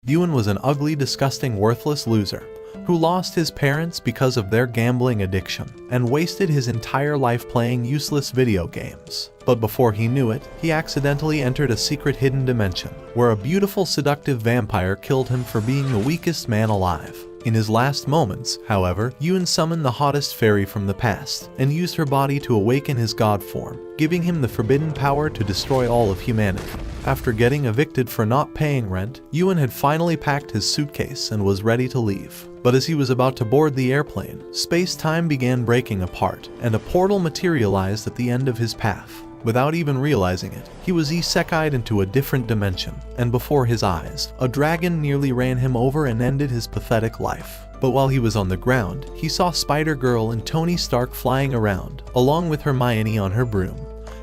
Yuen was an ugly, disgusting, worthless loser who lost his parents because of their gambling addiction and wasted his entire life playing useless video games. But before he knew it, he accidentally entered a secret hidden dimension where a beautiful, seductive vampire killed him for being the weakest man alive. In his last moments, however, Yuen summoned the hottest fairy from the past and used her body to awaken his god form, giving him the forbidden power to destroy all of humanity. After getting evicted for not paying rent, Yuen had finally packed his suitcase and was ready to leave. But as he was about to board the airplane, space-time began breaking apart, and a portal materialized at the end of his path. Without even realizing it, he was Isekai'd into a different dimension, and before his eyes, a dragon nearly ran him over and ended his pathetic life. But while he was on the ground, he saw Spider-Girl and Tony Stark flying around, along with Hermione on her broom,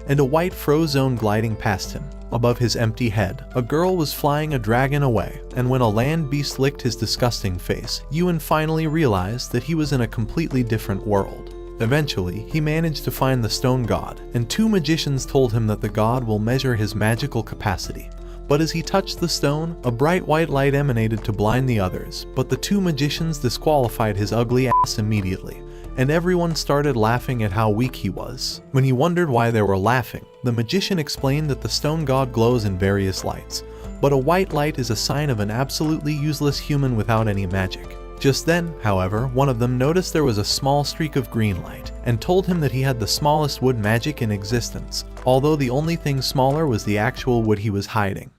and a white Frozone gliding past him. Above his empty head, a girl was flying a dragon away, and when a land beast licked his disgusting face, Yuen finally realized that he was in a completely different world. Eventually, he managed to find the stone god, and two magicians told him that the god will measure his magical capacity. But as he touched the stone, a bright white light emanated to blind the others, but the two magicians disqualified his ugly ass immediately, and everyone started laughing at how weak he was. When he wondered why they were laughing, the magician explained that the stone god glows in various lights, but a white light is a sign of an absolutely useless human without any magic. Just then, however, one of them noticed there was a small streak of green light, and told him that he had the smallest wood magic in existence, although the only thing smaller was the actual wood he was hiding.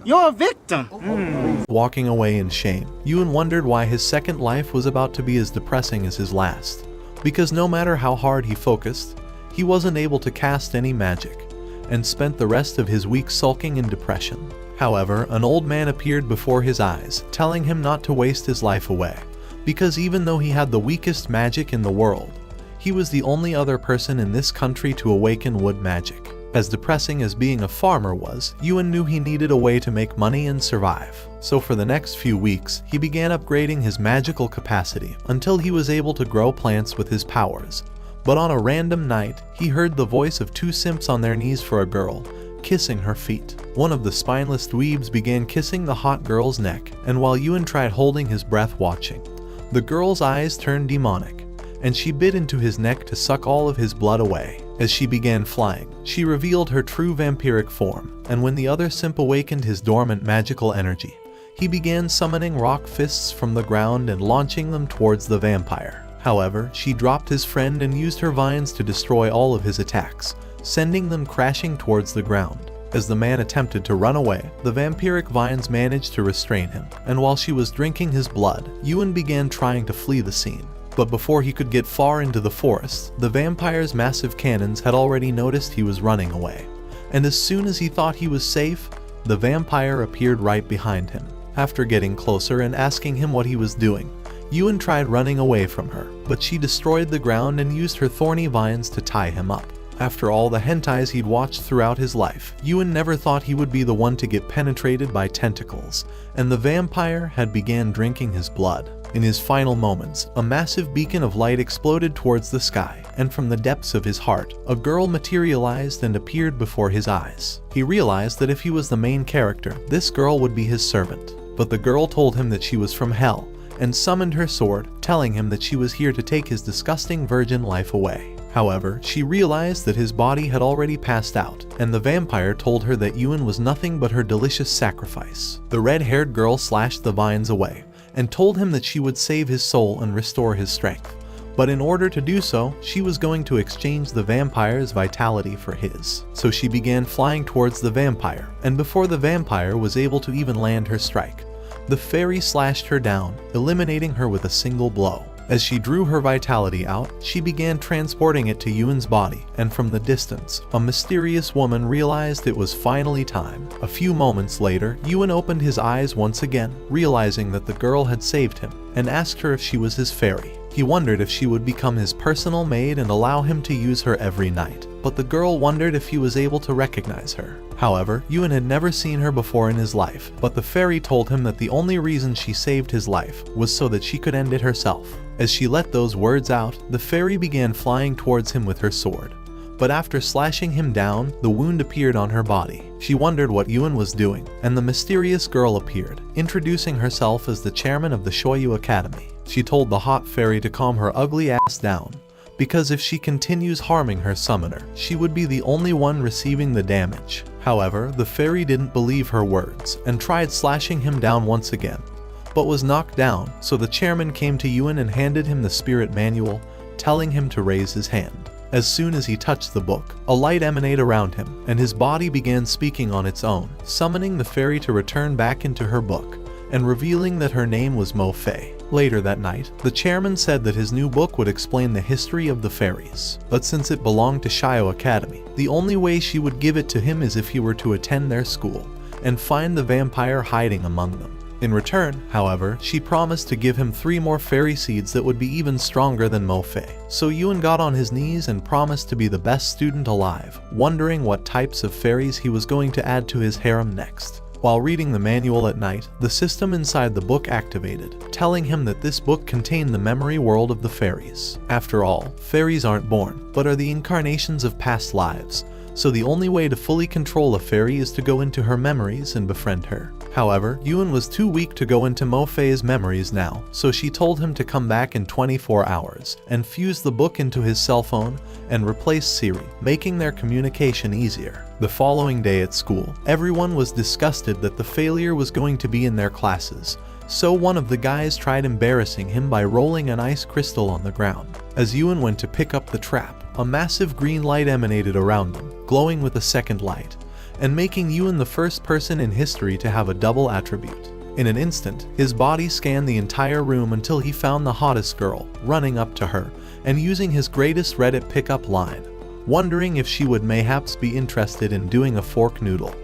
You're a victim! Walking away in shame, Yuen wondered why his second life was about to be as depressing as his last. Because no matter how hard he focused, he wasn't able to cast any magic, and spent the rest of his week sulking in depression. However, an old man appeared before his eyes, telling him not to waste his life away, because even though he had the weakest magic in the world, he was the only other person in this country to awaken wood magic. As depressing as being a farmer was, Yuen knew he needed a way to make money and survive. So for the next few weeks, he began upgrading his magical capacity until he was able to grow plants with his powers. But on a random night, he heard the voice of two simps on their knees for a girl, kissing her feet. One of the spineless dweebs began kissing the hot girl's neck, and while Yuen tried holding his breath watching, the girl's eyes turned demonic, and she bit into his neck to suck all of his blood away. As she began flying, she revealed her true vampiric form, and when the other simp awakened his dormant magical energy, he began summoning rock fists from the ground and launching them towards the vampire. However, she dropped his friend and used her vines to destroy all of his attacks, sending them crashing towards the ground. As the man attempted to run away, the vampiric vines managed to restrain him, and while she was drinking his blood, Yuen began trying to flee the scene. But before he could get far into the forest, the vampire's massive cannons had already noticed he was running away. And as soon as he thought he was safe, the vampire appeared right behind him. After getting closer and asking him what he was doing, Yuen tried running away from her, but she destroyed the ground and used her thorny vines to tie him up. After all the hentais he'd watched throughout his life, Yuen never thought he would be the one to get penetrated by tentacles, and the vampire had began drinking his blood. In his final moments, a massive beacon of light exploded towards the sky, and from the depths of his heart, a girl materialized and appeared before his eyes. He realized that if he was the main character, this girl would be his servant. But the girl told him that she was from hell, and summoned her sword, telling him that she was here to take his disgusting virgin life away. However, she realized that his body had already passed out, and the vampire told her that Yuen was nothing but her delicious sacrifice. The red-haired girl slashed the vines away, and told him that she would save his soul and restore his strength. But in order to do so, she was going to exchange the vampire's vitality for his. So she began flying towards the vampire, and before the vampire was able to even land her strike, the fairy slashed her down, eliminating her with a single blow. As she drew her vitality out, she began transporting it to Yuen's body, and from the distance, a mysterious woman realized it was finally time. A few moments later, Yuen opened his eyes once again, realizing that the girl had saved him, and asked her if she was his fairy. He wondered if she would become his personal maid and allow him to use her every night, but the girl wondered if he was able to recognize her. However, Yuen had never seen her before in his life, but the fairy told him that the only reason she saved his life was so that she could end it herself. As she let those words out, the fairy began flying towards him with her sword. but after slashing him down, the wound appeared on her body. She wondered what Yuen was doing, and the mysterious girl appeared, introducing herself as the chairman of the Shoyu Academy. She told the hot fairy to calm her ugly ass down, because if she continues harming her summoner, she would be the only one receiving the damage. However, the fairy didn't believe her words, and tried slashing him down once again, but was knocked down, so the chairman came to Yuen and handed him the spirit manual, telling him to raise his hand. As soon as he touched the book, a light emanated around him, and his body began speaking on its own, summoning the fairy to return back into her book, and revealing that her name was Mo Fei. Later that night, the chairman said that his new book would explain the history of the fairies, but since it belonged to Shio Academy, the only way she would give it to him is if he were to attend their school, and find the vampire hiding among them. In return, however, she promised to give him 3 more fairy seeds that would be even stronger than Mo Fei. So Yuen got on his knees and promised to be the best student alive, wondering what types of fairies he was going to add to his harem next. While reading the manual at night, the system inside the book activated, telling him that this book contained the memory world of the fairies. After all, fairies aren't born, but are the incarnations of past lives, so the only way to fully control a fairy is to go into her memories and befriend her. However, Yuen was too weak to go into Mo Fei's memories now, so she told him to come back in 24 hours, and fuse the book into his cell phone and replace Siri, making their communication easier. The following day at school, everyone was disgusted that the failure was going to be in their classes, so one of the guys tried embarrassing him by rolling an ice crystal on the ground. As Yuen went to pick up the trap, a massive green light emanated around them, glowing with a second light, and making Yuen the first person in history to have a double attribute. In an instant, his body scanned the entire room until he found the hottest girl, running up to her, and using his greatest Reddit pickup line, wondering if she would mayhaps be interested in doing a fork noodle.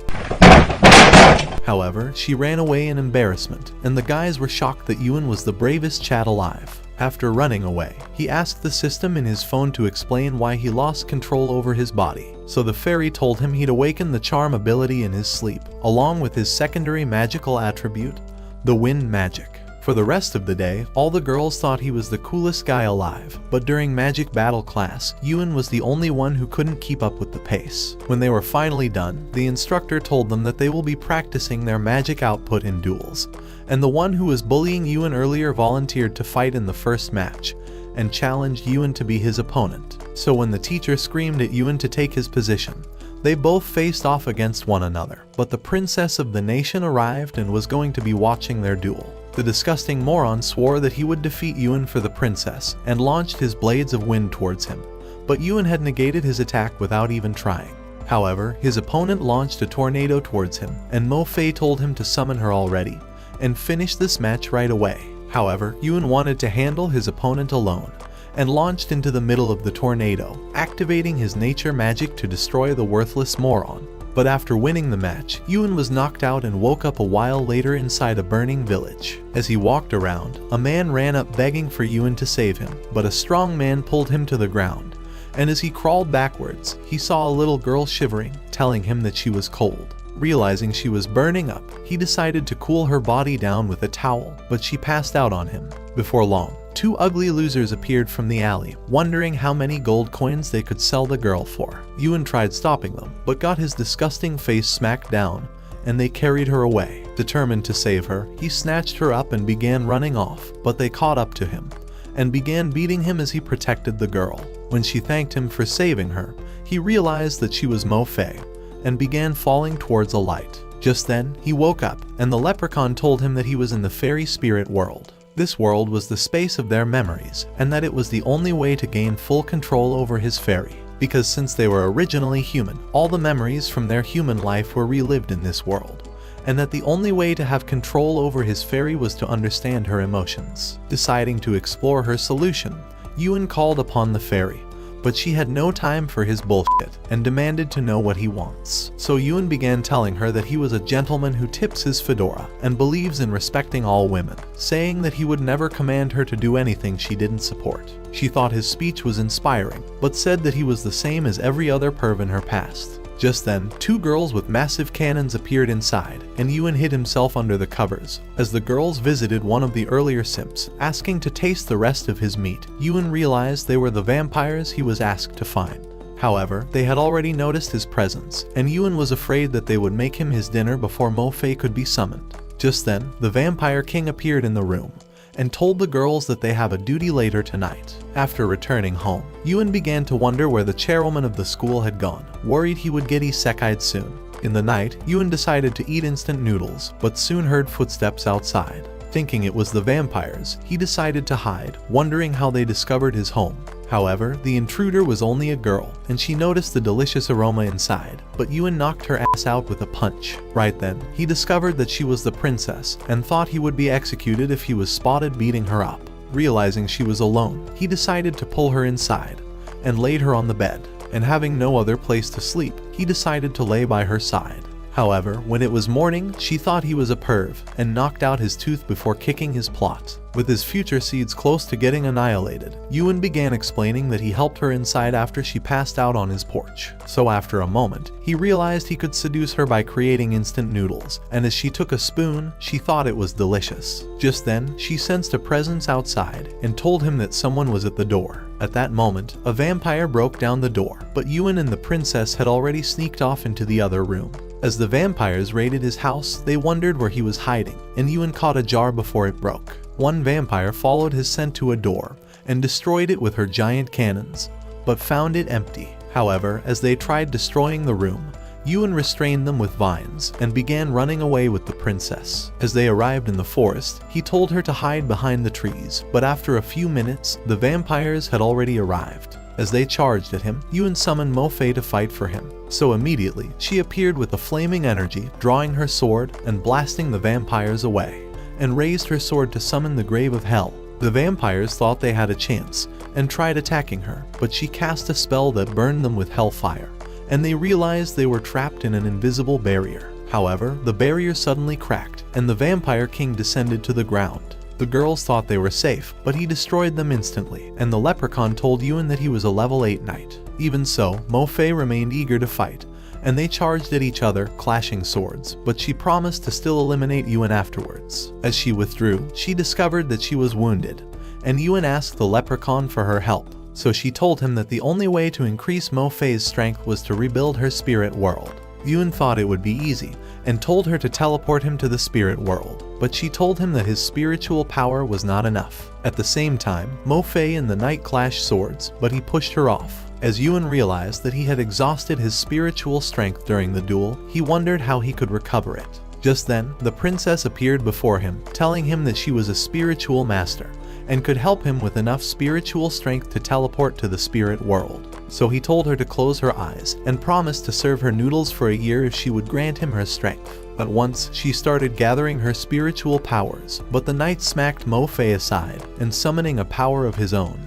However, she ran away in embarrassment, and the guys were shocked that Yuen was the bravest chat alive. After running away, he asked the system in his phone to explain why he lost control over his body, so the fairy told him he'd awaken the charm ability in his sleep, along with his secondary magical attribute, the wind magic. For the rest of the day, all the girls thought he was the coolest guy alive, but during magic battle class, Yuen was the only one who couldn't keep up with the pace. When they were finally done, the instructor told them that they will be practicing their magic output in duels, and the one who was bullying Yuen earlier volunteered to fight in the first match, and challenged Yuen to be his opponent. So when the teacher screamed at Yuen to take his position, they both faced off against one another, but the princess of the nation arrived and was going to be watching their duel. The disgusting moron swore that he would defeat Yuen for the princess, and launched his blades of wind towards him, but Yuen had negated his attack without even trying. However, his opponent launched a tornado towards him, and Mo Fei told him to summon her already, and finish this match right away. However, Yuen wanted to handle his opponent alone, and launched into the middle of the tornado, activating his nature magic to destroy the worthless moron. But after winning the match, Yuen was knocked out and woke up a while later inside a burning village. As he walked around, a man ran up begging for Yuen to save him, but a strong man pulled him to the ground, and as he crawled backwards, he saw a little girl shivering, telling him that she was cold. Realizing she was burning up, he decided to cool her body down with a towel, but she passed out on him. Before long, 2 ugly losers appeared from the alley, wondering how many gold coins they could sell the girl for. Yuen tried stopping them, but got his disgusting face smacked down, and they carried her away. Determined to save her, he snatched her up and began running off, but they caught up to him, and began beating him as he protected the girl. When she thanked him for saving her, he realized that she was Mo Fei, and began falling towards a light. Just then, he woke up, and the leprechaun told him that he was in the fairy spirit world. This world was the space of their memories, and that it was the only way to gain full control over his fairy, because since they were originally human, all the memories from their human life were relived in this world, and that the only way to have control over his fairy was to understand her emotions. Deciding to explore her solution, Yuen called upon the fairy, but she had no time for his bullshit and demanded to know what he wants. So Yuen began telling her that he was a gentleman who tips his fedora and believes in respecting all women, saying that he would never command her to do anything she didn't support. She thought his speech was inspiring, but said that he was the same as every other perv in her past. Just then, 2 girls with massive cannons appeared inside, and Yuen hid himself under the covers. As the girls visited one of the earlier simps, asking to taste the rest of his meat, Yuen realized they were the vampires he was asked to find. However, they had already noticed his presence, and Yuan was afraid that they would make him his dinner before Mo Fei could be summoned. Just then, the Vampire King appeared in the room and told the girls that they have a duty later tonight. After returning home, Yuan began to wonder where the chairwoman of the school had gone, worried he would get Isekai'd soon. In the night, Yuan decided to eat instant noodles, but soon heard footsteps outside. Thinking it was the vampires, he decided to hide, wondering how they discovered his home. However, the intruder was only a girl, and she noticed the delicious aroma inside, but Yuan knocked her ass out with a punch. Right then, he discovered that she was the princess, and thought he would be executed if he was spotted beating her up. Realizing she was alone, he decided to pull her inside, and laid her on the bed, and having no other place to sleep, he decided to lay by her side. However, when it was morning, she thought he was a perv, and knocked out his tooth before kicking his plot. With his future seeds close to getting annihilated, Yuan began explaining that he helped her inside after she passed out on his porch. So after a moment, he realized he could seduce her by creating instant noodles, and as she took a spoon, she thought it was delicious. Just then, she sensed a presence outside, and told him that someone was at the door. At that moment, a vampire broke down the door, but Yuan and the princess had already sneaked off into the other room. As the vampires raided his house, they wondered where he was hiding, and Yuan caught a jar before it broke. One vampire followed his scent to a door, and destroyed it with her giant cannons, but found it empty. However, as they tried destroying the room, Yuan restrained them with vines, and began running away with the princess. As they arrived in the forest, he told her to hide behind the trees, but after a few minutes, the vampires had already arrived. As they charged at him, Yuan summoned Mo Fei to fight for him. So immediately, she appeared with a flaming energy, drawing her sword and blasting the vampires away, and raised her sword to summon the grave of hell. The vampires thought they had a chance, and tried attacking her, but she cast a spell that burned them with hellfire, and they realized they were trapped in an invisible barrier. However, the barrier suddenly cracked, and the Vampire King descended to the ground. The girls thought they were safe, but he destroyed them instantly, and the leprechaun told Yuan that he was a level 8 knight. Even so, Mo Fei remained eager to fight, and they charged at each other, clashing swords, but she promised to still eliminate Yuan afterwards. As she withdrew, she discovered that she was wounded, and Yuan asked the leprechaun for her help. So she told him that the only way to increase Mo Fei's strength was to rebuild her spirit world. Yuan thought it would be easy, and told her to teleport him to the spirit world, but she told him that his spiritual power was not enough. At the same time, Mo Fei and the knight clashed swords, but he pushed her off. As Yuan realized that he had exhausted his spiritual strength during the duel, he wondered how he could recover it. Just then, the princess appeared before him, telling him that she was a spiritual master, and could help him with enough spiritual strength to teleport to the spirit world. So he told her to close her eyes, and promised to serve her noodles for a year if she would grant him her strength. At once, she started gathering her spiritual powers, but the knight smacked Mo Fei aside, and summoning a power of his own,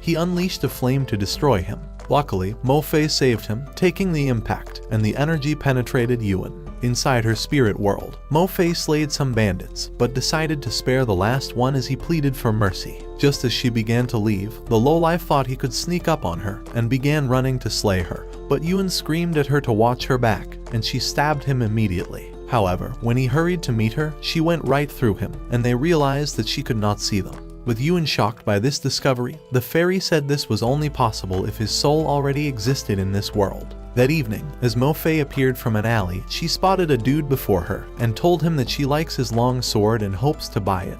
he unleashed a flame to destroy him. Luckily, Mo Fei saved him, taking the impact, and the energy penetrated Yuan. Inside her spirit world, Mo Fei slayed some bandits, but decided to spare the last one as he pleaded for mercy. Just as she began to leave, the lowlife thought he could sneak up on her, and began running to slay her, but Yuan screamed at her to watch her back, and she stabbed him immediately. However, when he hurried to meet her, she went right through him, and they realized that she could not see them. With Yuan shocked by this discovery, the fairy said this was only possible if his soul already existed in this world. That evening, as Mo Fei appeared from an alley, she spotted a dude before her, and told him that she likes his long sword and hopes to buy it.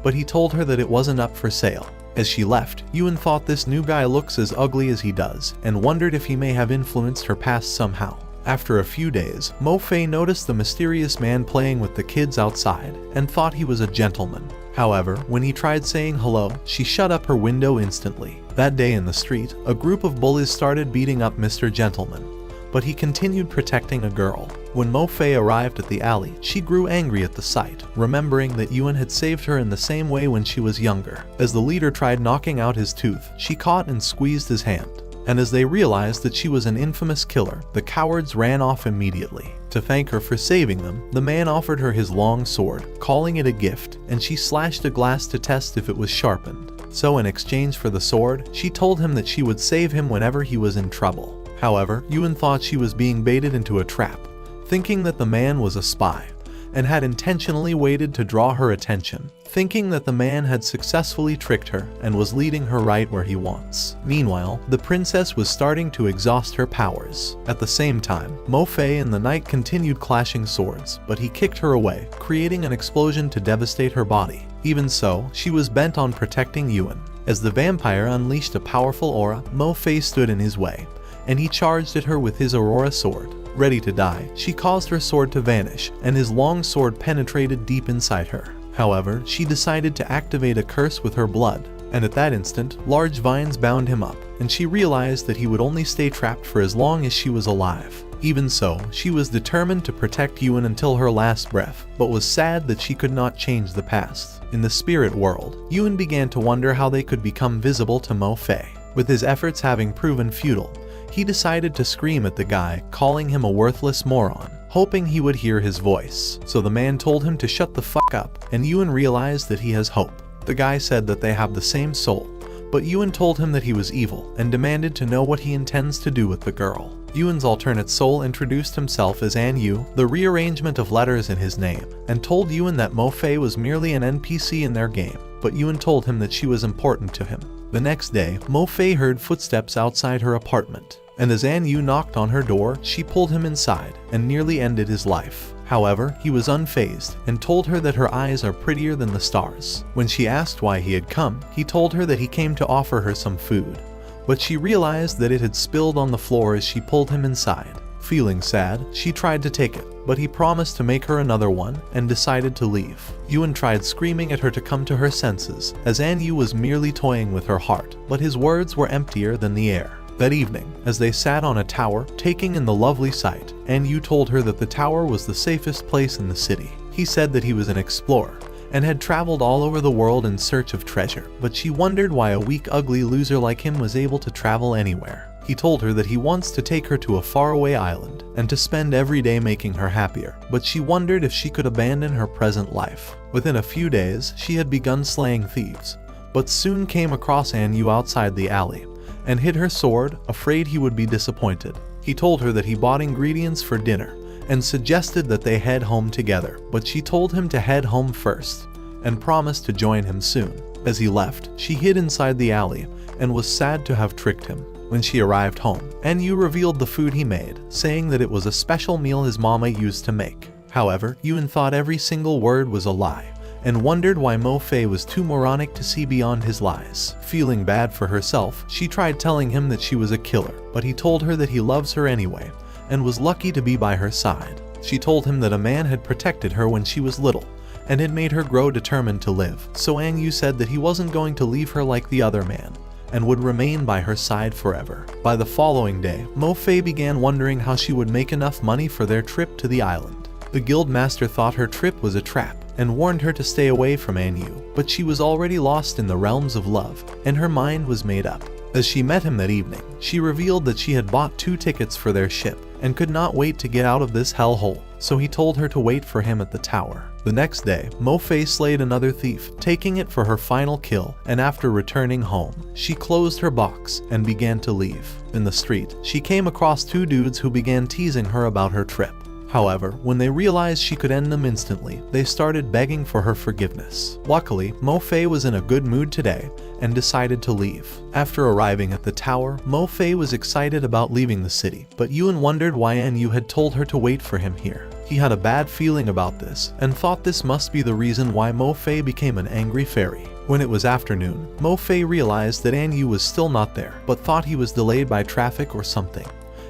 But he told her that it wasn't up for sale. As she left, Yuan thought this new guy looks as ugly as he does, and wondered if he may have influenced her past somehow. After a few days, Mo Fei noticed the mysterious man playing with the kids outside, and thought he was a gentleman. However, when he tried saying hello, she shut up her window instantly. That day in the street, a group of bullies started beating up Mr. Gentleman, but he continued protecting a girl. When Mo Fei arrived at the alley, she grew angry at the sight, remembering that Yuan had saved her in the same way when she was younger. As the leader tried knocking out his tooth, she caught and squeezed his hand. And as they realized that she was an infamous killer, the cowards ran off immediately. To thank her for saving them, the man offered her his long sword, calling it a gift, and she slashed a glass to test if it was sharpened. So in exchange for the sword, she told him that she would save him whenever he was in trouble. However, Yuan thought she was being baited into a trap, thinking that the man was a spy, and had intentionally waited to draw her attention, thinking that the man had successfully tricked her and was leading her right where he wants. Meanwhile, the princess was starting to exhaust her powers. At the same time, Mo Fei and the knight continued clashing swords, but he kicked her away, creating an explosion to devastate her body. Even so, she was bent on protecting Yuan. As the vampire unleashed a powerful aura, Mo Fei stood in his way, and he charged at her with his Aurora sword. Ready to die, she caused her sword to vanish, and his long sword penetrated deep inside her. However, she decided to activate a curse with her blood, and at that instant, large vines bound him up, and she realized that he would only stay trapped for as long as she was alive. Even so, she was determined to protect Yuan until her last breath, but was sad that she could not change the past. In the spirit world, Yuan began to wonder how they could become visible to Mo Fei. With his efforts having proven futile, he decided to scream at the guy, calling him a worthless moron, hoping he would hear his voice. So the man told him to shut the fuck up, and Yuan realized that he has hope. The guy said that they have the same soul, but Yuan told him that he was evil and demanded to know what he intends to do with the girl. Yuan's alternate soul introduced himself as An Yu, the rearrangement of letters in his name, and told Yuan that Mo Fei was merely an NPC in their game, but Yuan told him that she was important to him. The next day, Mo Fei heard footsteps outside her apartment, and as An Yu knocked on her door, she pulled him inside and nearly ended his life. However, he was unfazed and told her that her eyes are prettier than the stars. When she asked why he had come, he told her that he came to offer her some food, but she realized that it had spilled on the floor as she pulled him inside. Feeling sad, she tried to take it, but he promised to make her another one and decided to leave. Yuan tried screaming at her to come to her senses, as An Yu was merely toying with her heart, but his words were emptier than the air. That evening, as they sat on a tower, taking in the lovely sight, An Yu told her that the tower was the safest place in the city. He said that he was an explorer, and had traveled all over the world in search of treasure, but she wondered why a weak, ugly loser like him was able to travel anywhere. He told her that he wants to take her to a faraway island, and to spend every day making her happier, but she wondered if she could abandon her present life. Within a few days, she had begun slaying thieves, but soon came across An Yu outside the alley, and hid her sword, afraid he would be disappointed. He told her that he bought ingredients for dinner, and suggested that they head home together, but she told him to head home first, and promised to join him soon. As he left, she hid inside the alley, and was sad to have tricked him. When she arrived home, An Yu revealed the food he made, saying that it was a special meal his mama used to make. However, Yuan thought every single word was a lie, and wondered why Mo Fei was too moronic to see beyond his lies. Feeling bad for herself, she tried telling him that she was a killer, but he told her that he loves her anyway, and was lucky to be by her side. She told him that a man had protected her when she was little, and had made her grow determined to live. So An Yu said that he wasn't going to leave her like the other man, and would remain by her side forever. By the following day, Mo Fei began wondering how she would make enough money for their trip to the island. The guild master thought her trip was a trap, and warned her to stay away from An Yu, but she was already lost in the realms of love, and her mind was made up. As she met him that evening, she revealed that she had bought 2 tickets for their ship, and could not wait to get out of this hellhole, so he told her to wait for him at the tower. The next day, Mo Fei slayed another thief, taking it for her final kill, and after returning home, she closed her box and began to leave. In the street, she came across 2 dudes who began teasing her about her trip. However, when they realized she could end them instantly, they started begging for her forgiveness. Luckily, Mo Fei was in a good mood today, and decided to leave. After arriving at the tower, Mo Fei was excited about leaving the city, but Yuan wondered why An Yu had told her to wait for him here. He had a bad feeling about this, and thought this must be the reason why Mo Fei became an angry fairy. When it was afternoon, Mo Fei realized that An Yu was still not there, but thought he was delayed by traffic or something,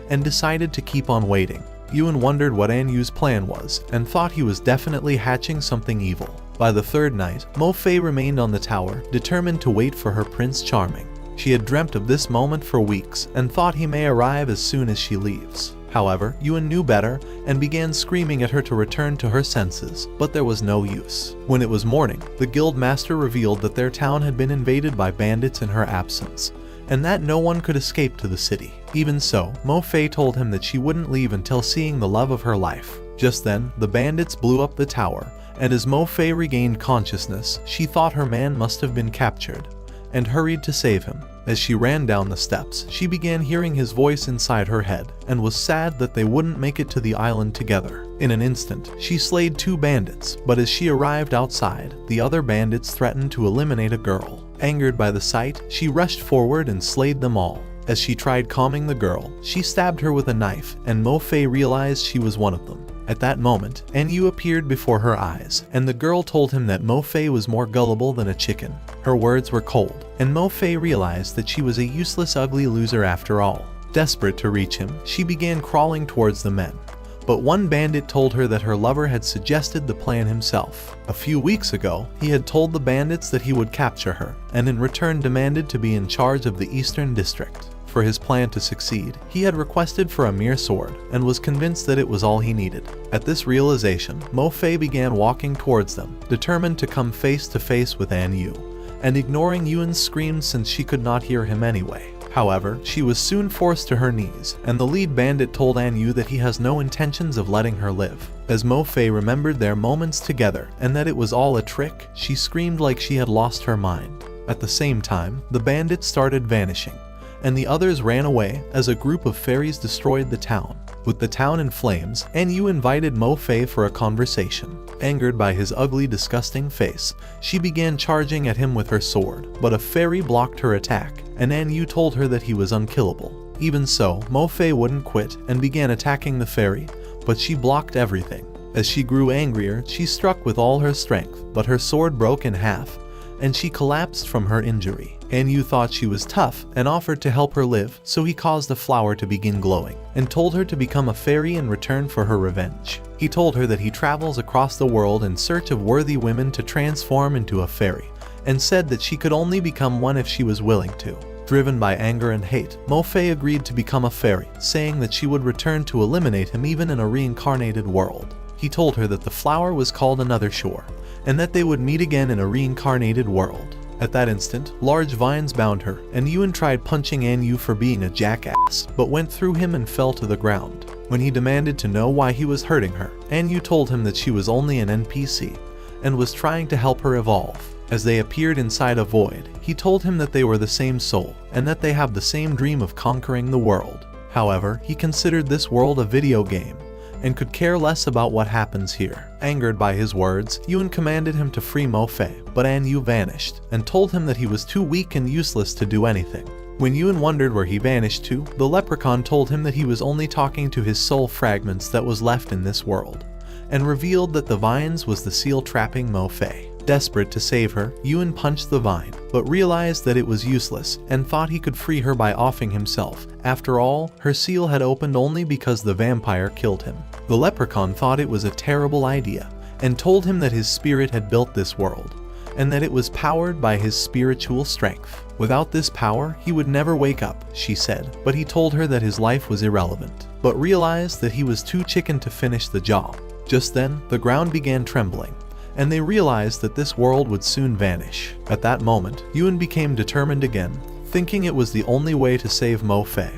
and decided to keep on waiting. Yuan wondered what An Yu's plan was, and thought he was definitely hatching something evil. By the 3rd night, Mo Fei remained on the tower, determined to wait for her Prince Charming. She had dreamt of this moment for weeks, and thought he may arrive as soon as she leaves. However, Yuan knew better, and began screaming at her to return to her senses, but there was no use. When it was morning, the guild master revealed that their town had been invaded by bandits in her absence, and that no one could escape to the city. Even so, Mo Fei told him that she wouldn't leave until seeing the love of her life. Just then, the bandits blew up the tower, and as Mo Fei regained consciousness, she thought her man must have been captured, and hurried to save him. As she ran down the steps, she began hearing his voice inside her head, and was sad that they wouldn't make it to the island together. In an instant, she slayed 2 bandits, but as she arrived outside, the other bandits threatened to eliminate a girl. Angered by the sight, she rushed forward and slayed them all. As she tried calming the girl, she stabbed her with a knife, and Mo Fei realized she was one of them. At that moment, Yu appeared before her eyes, and the girl told him that Mo Fei was more gullible than a chicken. Her words were cold, and Mo Fei realized that she was a useless, ugly loser after all. Desperate to reach him, she began crawling towards the men. But one bandit told her that her lover had suggested the plan himself. A few weeks ago, he had told the bandits that he would capture her, and in return demanded to be in charge of the Eastern District. For his plan to succeed, he had requested for a mere sword, and was convinced that it was all he needed. At this realization, Mo Fei began walking towards them, determined to come face to face with Yu, and ignoring Yuan's screams since she could not hear him anyway. However, she was soon forced to her knees, and the lead bandit told Yu that he has no intentions of letting her live. As Mo Fei remembered their moments together and that it was all a trick, she screamed like she had lost her mind. At the same time, the bandits started vanishing, and the others ran away as a group of fairies destroyed the town. With the town in flames, Yu invited Mo Fei for a conversation. Angered by his ugly, disgusting face, she began charging at him with her sword, but a fairy blocked her attack, and Yu told her that he was unkillable. Even so, Mo Fei wouldn't quit and began attacking the fairy, but she blocked everything. As she grew angrier, she struck with all her strength, but her sword broke in half, and she collapsed from her injury. Yu thought she was tough and offered to help her live, so he caused a flower to begin glowing, and told her to become a fairy in return for her revenge. He told her that he travels across the world in search of worthy women to transform into a fairy, and said that she could only become one if she was willing to. Driven by anger and hate, Mo Fei agreed to become a fairy, saying that she would return to eliminate him even in a reincarnated world. He told her that the flower was called Another Shore, and that they would meet again in a reincarnated world. At that instant, large vines bound her, and Yuan tried punching Yu for being a jackass, but went through him and fell to the ground. When he demanded to know why he was hurting her, Yu told him that she was only an NPC, and was trying to help her evolve. As they appeared inside a void, he told him that they were the same soul, and that they have the same dream of conquering the world. However, he considered this world a video game, and could care less about what happens here. Angered by his words, Yuan commanded him to free Mo Fei, but Yu vanished, and told him that he was too weak and useless to do anything. When Yuan wondered where he vanished to, the leprechaun told him that he was only talking to his soul fragments that was left in this world, and revealed that the vines was the seal trapping Mo Fei. Desperate to save her, Yuan punched the vine, but realized that it was useless and thought he could free her by offing himself. After all, her seal had opened only because the vampire killed him. The leprechaun thought it was a terrible idea and told him that his spirit had built this world, and that it was powered by his spiritual strength. Without this power, he would never wake up, she said, but he told her that his life was irrelevant, but realized that he was too chicken to finish the job. Just then, the ground began trembling, and they realized that this world would soon vanish. At that moment, Yuan became determined again, thinking it was the only way to save Mo Fei,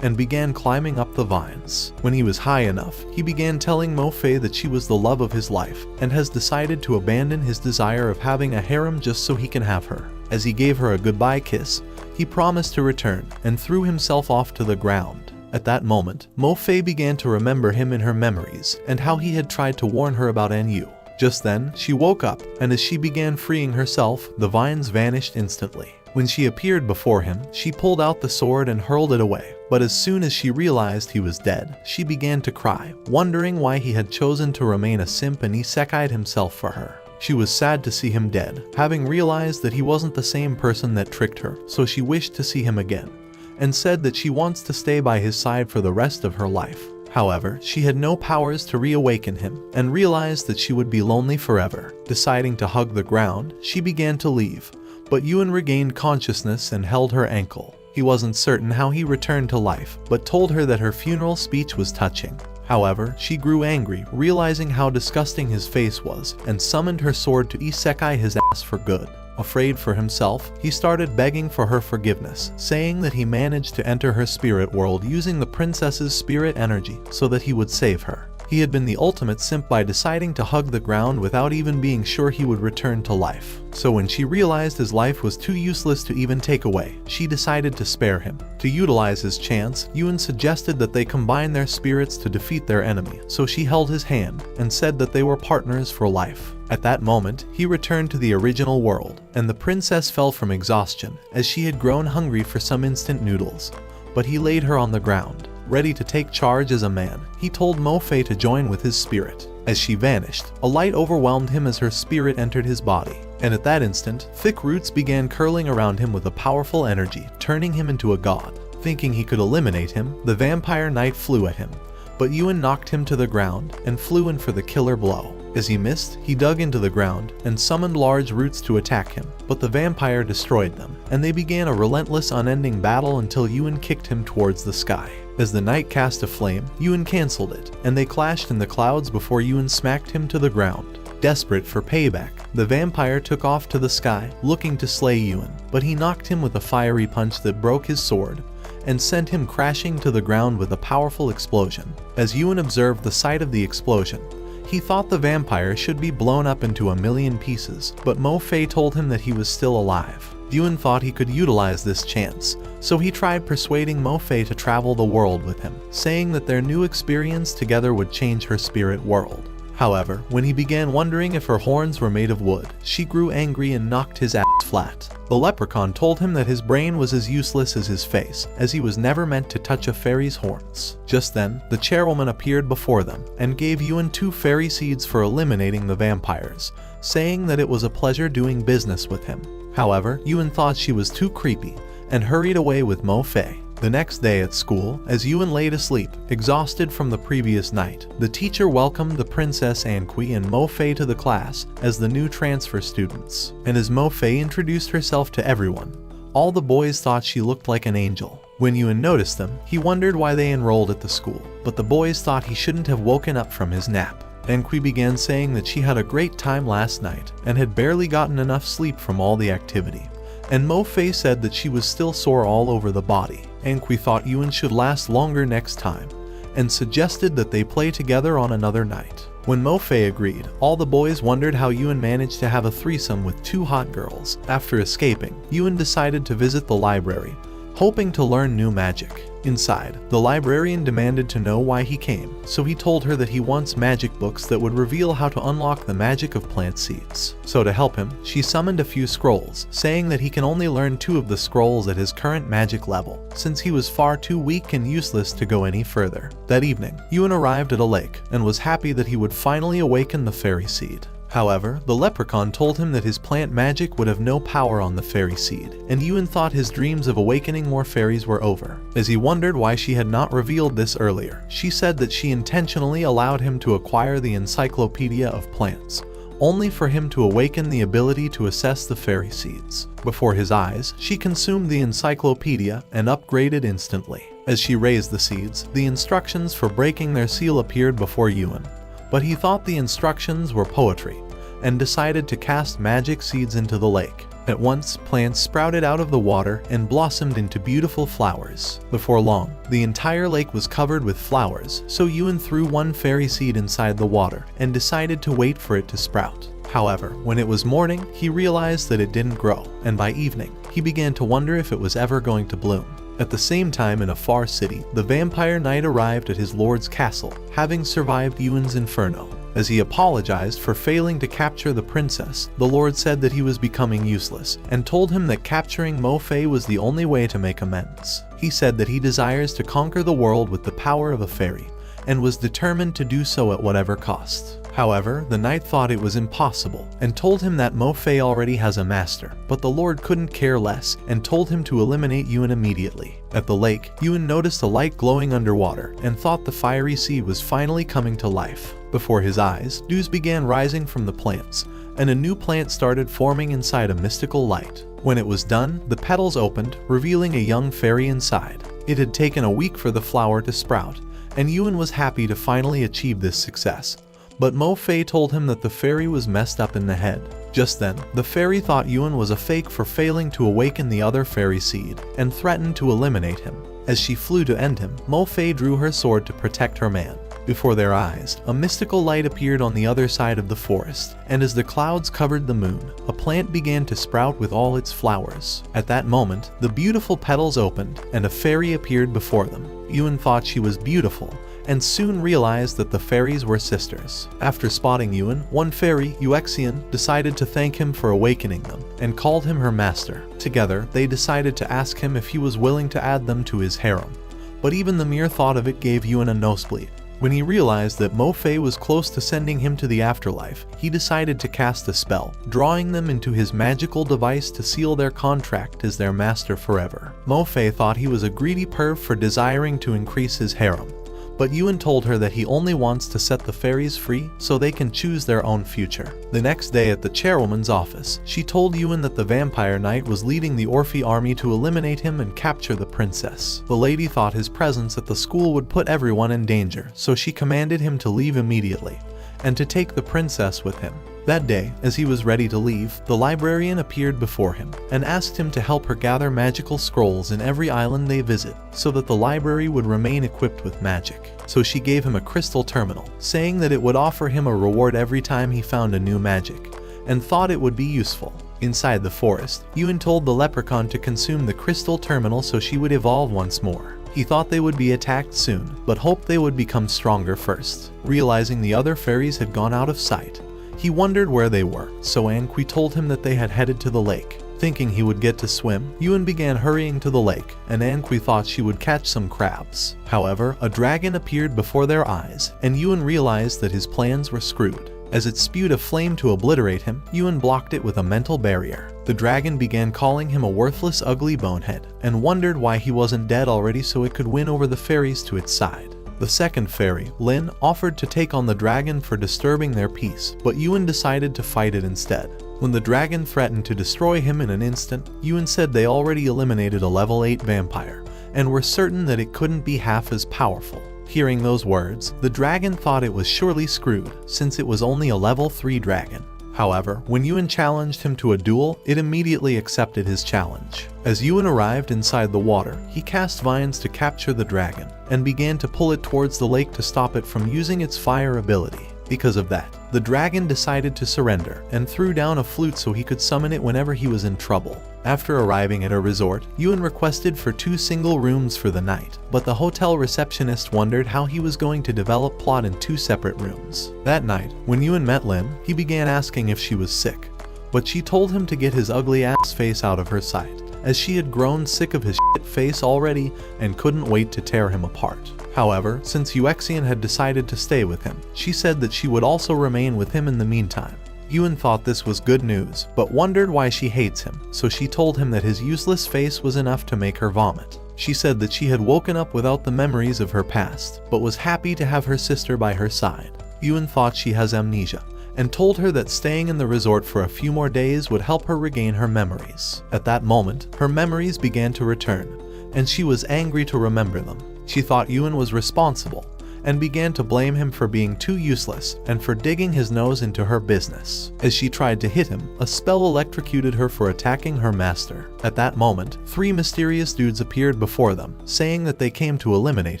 and began climbing up the vines. When he was high enough, he began telling Mo Fei that she was the love of his life, and has decided to abandon his desire of having a harem just so he can have her. As he gave her a goodbye kiss, he promised to return, and threw himself off to the ground. At that moment, Mo Fei began to remember him in her memories, and how he had tried to warn her about Yu. Just then, she woke up, and as she began freeing herself, the vines vanished instantly. When she appeared before him, she pulled out the sword and hurled it away, but as soon as she realized he was dead, she began to cry, wondering why he had chosen to remain a simp and Isekai'd himself for her. She was sad to see him dead, having realized that he wasn't the same person that tricked her, so she wished to see him again, and said that she wants to stay by his side for the rest of her life. However, she had no powers to reawaken him, and realized that she would be lonely forever. Deciding to hug the ground, she began to leave, but Yuan regained consciousness and held her ankle. He wasn't certain how he returned to life, but told her that her funeral speech was touching. However, she grew angry, realizing how disgusting his face was, and summoned her sword to Isekai his ass for good. Afraid for himself, he started begging for her forgiveness, saying that he managed to enter her spirit world using the princess's spirit energy so that he would save her. He had been the ultimate simp by deciding to hug the ground without even being sure he would return to life. So when she realized his life was too useless to even take away, she decided to spare him. To utilize his chance, Yun suggested that they combine their spirits to defeat their enemy, so she held his hand and said that they were partners for life. At that moment, he returned to the original world, and the princess fell from exhaustion as she had grown hungry for some instant noodles. But he laid her on the ground. Ready to take charge as a man, he told Mo Fei to join with his spirit. As she vanished, a light overwhelmed him as her spirit entered his body. And at that instant, thick roots began curling around him with a powerful energy, turning him into a god. Thinking he could eliminate him, the vampire knight flew at him. But Yuan knocked him to the ground and flew in for the killer blow. As he missed, he dug into the ground and summoned large roots to attack him, but the vampire destroyed them, and they began a relentless unending battle until Yuan kicked him towards the sky. As the knight cast a flame, Yuan cancelled it, and they clashed in the clouds before Yuan smacked him to the ground. Desperate for payback, the vampire took off to the sky, looking to slay Yuan, but he knocked him with a fiery punch that broke his sword and sent him crashing to the ground with a powerful explosion. As Yuan observed the sight of the explosion, he thought the vampire should be blown up into a million pieces, but Mo Fei told him that he was still alive. Yuan thought he could utilize this chance, so he tried persuading Mo Fei to travel the world with him, saying that their new experience together would change her spirit world. However, when he began wondering if her horns were made of wood, she grew angry and knocked his ass flat. The leprechaun told him that his brain was as useless as his face, as he was never meant to touch a fairy's horns. Just then, the chairwoman appeared before them and gave Yuan 2 fairy seeds for eliminating the vampires, saying that it was a pleasure doing business with him. However, Yuan thought she was too creepy and hurried away with Mo Fei. The next day at school, as Yuan laid asleep, exhausted from the previous night, the teacher welcomed the Princess Anqi and Mo Fei to the class as the new transfer students. And as Mo Fei introduced herself to everyone, all the boys thought she looked like an angel. When Yuan noticed them, he wondered why they enrolled at the school, but the boys thought he shouldn't have woken up from his nap. Anqi began saying that she had a great time last night and had barely gotten enough sleep from all the activity. And Mo Fei said that she was still sore all over the body. Anqi thought Yuan should last longer next time, and suggested that they play together on another night. When Mo Fei agreed, all the boys wondered how Yuan managed to have a threesome with 2 hot girls. After escaping, Yuan decided to visit the library, hoping to learn new magic. Inside, the librarian demanded to know why he came, so he told her that he wants magic books that would reveal how to unlock the magic of plant seeds. So to help him, she summoned a few scrolls, saying that he can only learn 2 of the scrolls at his current magic level, since he was far too weak and useless to go any further. That evening, Yuan arrived at a lake and was happy that he would finally awaken the fairy seed. However, the leprechaun told him that his plant magic would have no power on the fairy seed, and Yuan thought his dreams of awakening more fairies were over. As he wondered why she had not revealed this earlier, she said that she intentionally allowed him to acquire the Encyclopedia of Plants, only for him to awaken the ability to assess the fairy seeds. Before his eyes, she consumed the encyclopedia and upgraded instantly. As she raised the seeds, the instructions for breaking their seal appeared before Yuan. But he thought the instructions were poetry, and decided to cast magic seeds into the lake. At once, plants sprouted out of the water and blossomed into beautiful flowers. Before long, the entire lake was covered with flowers, so Yuan threw 1 fairy seed inside the water and decided to wait for it to sprout. However, when it was morning, he realized that it didn't grow, and by evening, he began to wonder if it was ever going to bloom. At the same time, in a far city, the vampire knight arrived at his lord's castle, having survived Yuan's inferno. As he apologized for failing to capture the princess, the lord said that he was becoming useless, and told him that capturing Mo Fei was the only way to make amends. He said that he desires to conquer the world with the power of a fairy, and was determined to do so at whatever cost. However, the knight thought it was impossible, and told him that Mo Fei already has a master, but the lord couldn't care less, and told him to eliminate Yuan immediately. At the lake, Yuan noticed a light glowing underwater, and thought the fiery sea was finally coming to life. Before his eyes, dews began rising from the plants, and a new plant started forming inside a mystical light. When it was done, the petals opened, revealing a young fairy inside. It had taken a week for the flower to sprout, and Yuan was happy to finally achieve this success. But Mo Fei told him that the fairy was messed up in the head. Just then, the fairy thought Yuan was a fake for failing to awaken the other fairy seed, and threatened to eliminate him. As she flew to end him, Mo Fei drew her sword to protect her man. Before their eyes, a mystical light appeared on the other side of the forest, and as the clouds covered the moon, a plant began to sprout with all its flowers. At that moment, the beautiful petals opened, and a fairy appeared before them. Yuen thought she was beautiful, and soon realized that the fairies were sisters. After spotting Yuen, one fairy, Isekai'd, decided to thank him for awakening them, and called him her master. Together, they decided to ask him if he was willing to add them to his harem. But even the mere thought of it gave Yuen a nosebleed. When he realized that Mo Fei was close to sending him to the afterlife, he decided to cast a spell, drawing them into his magical device to seal their contract as their master forever. Mo Fei thought he was a greedy perv for desiring to increase his harem, but Yuen told her that he only wants to set the fairies free so they can choose their own future. The next day at the chairwoman's office, she told Yuen that the vampire knight was leading the Orphe army to eliminate him and capture the princess. The lady thought his presence at the school would put everyone in danger, so she commanded him to leave immediately, and to take the princess with him. That day, as he was ready to leave, the librarian appeared before him and asked him to help her gather magical scrolls in every island they visit so that the library would remain equipped with magic. So she gave him a crystal terminal, saying that it would offer him a reward every time he found a new magic, and thought it would be useful. Inside the forest, Yuen told the leprechaun to consume the crystal terminal so she would evolve once more. He thought they would be attacked soon, but hoped they would become stronger first. Realizing the other fairies had gone out of sight, he wondered where they were, so Anqui told him that they had headed to the lake. Thinking he would get to swim, Yuen began hurrying to the lake, and Anqui thought she would catch some crabs. However, a dragon appeared before their eyes, and Yuen realized that his plans were screwed. As it spewed a flame to obliterate him, Yuen blocked it with a mental barrier. The dragon began calling him a worthless, ugly bonehead, and wondered why he wasn't dead already so it could win over the fairies to its side. The second fairy, Lin, offered to take on the dragon for disturbing their peace, but Yuen decided to fight it instead. When the dragon threatened to destroy him in an instant, Yuen said they already eliminated a level 8 vampire, and were certain that it couldn't be half as powerful. Hearing those words, the dragon thought it was surely screwed, since it was only a level 3 dragon. However, when Yuen challenged him to a duel, it immediately accepted his challenge. As Yuen arrived inside the water, he cast vines to capture the dragon, and began to pull it towards the lake to stop it from using its fire ability. Because of that, the dragon decided to surrender, and threw down a flute so he could summon it whenever he was in trouble. After arriving at a resort, Yuen requested for 2 single rooms for the night, but the hotel receptionist wondered how he was going to develop plot in 2 separate rooms. That night, when Yuen met Lin, he began asking if she was sick, but she told him to get his ugly ass face out of her sight, as she had grown sick of his shit face already and couldn't wait to tear him apart. However, since Isekai'd had decided to stay with him, she said that she would also remain with him in the meantime. Yuen thought this was good news, but wondered why she hates him, so she told him that his useless face was enough to make her vomit. She said that she had woken up without the memories of her past, but was happy to have her sister by her side. Yuen thought she has amnesia, and told her that staying in the resort for a few more days would help her regain her memories. At that moment, her memories began to return, and she was angry to remember them. She thought Yuen was responsible, and began to blame him for being too useless and for digging his nose into her business. As she tried to hit him, a spell electrocuted her for attacking her master. At that moment, 3 mysterious dudes appeared before them, saying that they came to eliminate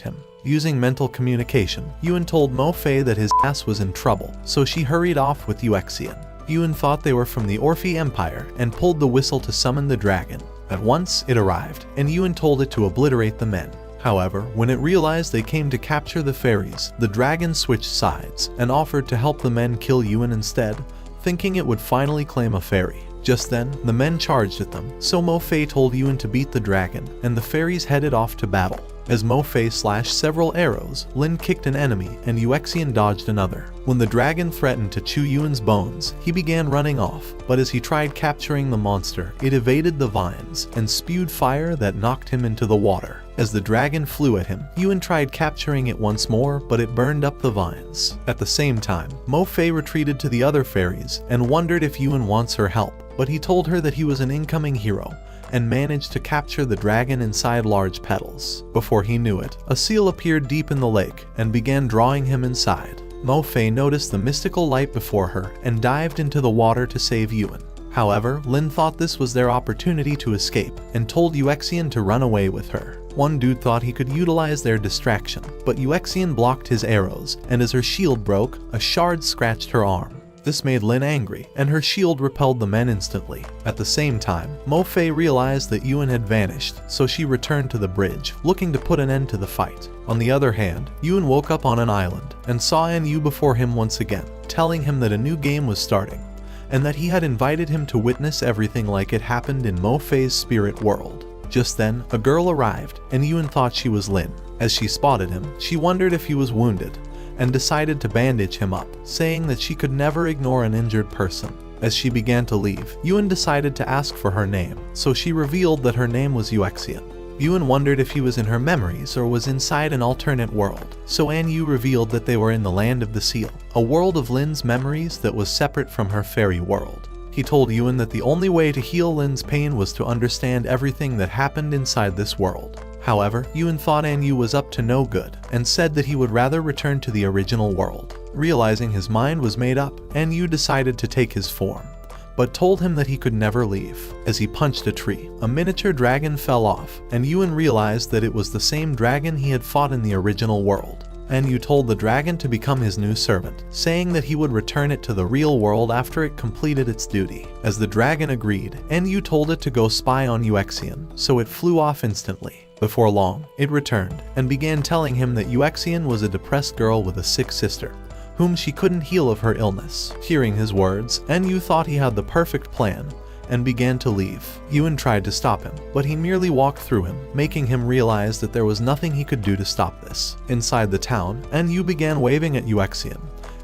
him. Using mental communication, Yuen told Mo Fei that his ass was in trouble, so she hurried off with Isekai'd. Yuen thought they were from the Orphe Empire and pulled the whistle to summon the dragon. At once, it arrived, and Yuen told it to obliterate the men. However, when it realized they came to capture the fairies, the dragon switched sides and offered to help the men kill Yuen instead, thinking it would finally claim a fairy. Just then, the men charged at them, so Mo Fei told Yuen to beat the dragon, and the fairies headed off to battle. As Mo Fei slashed several arrows, Lin kicked an enemy and Isekai'd dodged another. When the dragon threatened to chew Yuen's bones, he began running off, but as he tried capturing the monster, it evaded the vines and spewed fire that knocked him into the water. As the dragon flew at him, Yuen tried capturing it once more, but it burned up the vines. At the same time, Mo Fei retreated to the other fairies and wondered if Yuen wants her help, but he told her that he was an incoming hero and managed to capture the dragon inside large petals. Before he knew it, a seal appeared deep in the lake and began drawing him inside. Mo Fei noticed the mystical light before her and dived into the water to save Yuen. However, Lin thought this was their opportunity to escape and told Isekai'd to run away with her. One dude thought he could utilize their distraction, but Isekai'd blocked his arrows, and as her shield broke, a shard scratched her arm. This made Lin angry, and her shield repelled the men instantly. At the same time, Mo-Fei realized that Yuan had vanished, so she returned to the bridge, looking to put an end to the fight. On the other hand, Yuan woke up on an island, and saw An before him once again, telling him that a new game was starting, and that he had invited him to witness everything like it happened in Mo-Fei's spirit world. Just then, a girl arrived, and Yuan thought she was Lin. As she spotted him, she wondered if he was wounded, and decided to bandage him up, saying that she could never ignore an injured person. As she began to leave, Yuan decided to ask for her name, so she revealed that her name was Isekai'd. Yuan wondered if he was in her memories or was inside an alternate world, so An revealed that they were in the Land of the Seal, a world of Lin's memories that was separate from her fairy world. He told Yuan that the only way to heal Lin's pain was to understand everything that happened inside this world. However, Yuan thought An was up to no good, and said that he would rather return to the original world. Realizing his mind was made up, An decided to take his form, but told him that he could never leave. As he punched a tree, a miniature dragon fell off, and Yuan realized that it was the same dragon he had fought in the original world. An told the dragon to become his new servant, saying that he would return it to the real world after it completed its duty. As the dragon agreed, An told it to go spy on Isekai'd, so it flew off instantly. Before long, it returned, and began telling him that Isekai'd was a depressed girl with a sick sister, whom she couldn't heal of her illness. Hearing his words, An thought he had the perfect plan, and began to leave. Yuan tried to stop him, but he merely walked through him, making him realize that there was nothing he could do to stop this. Inside the town, An began waving at Isekai'd,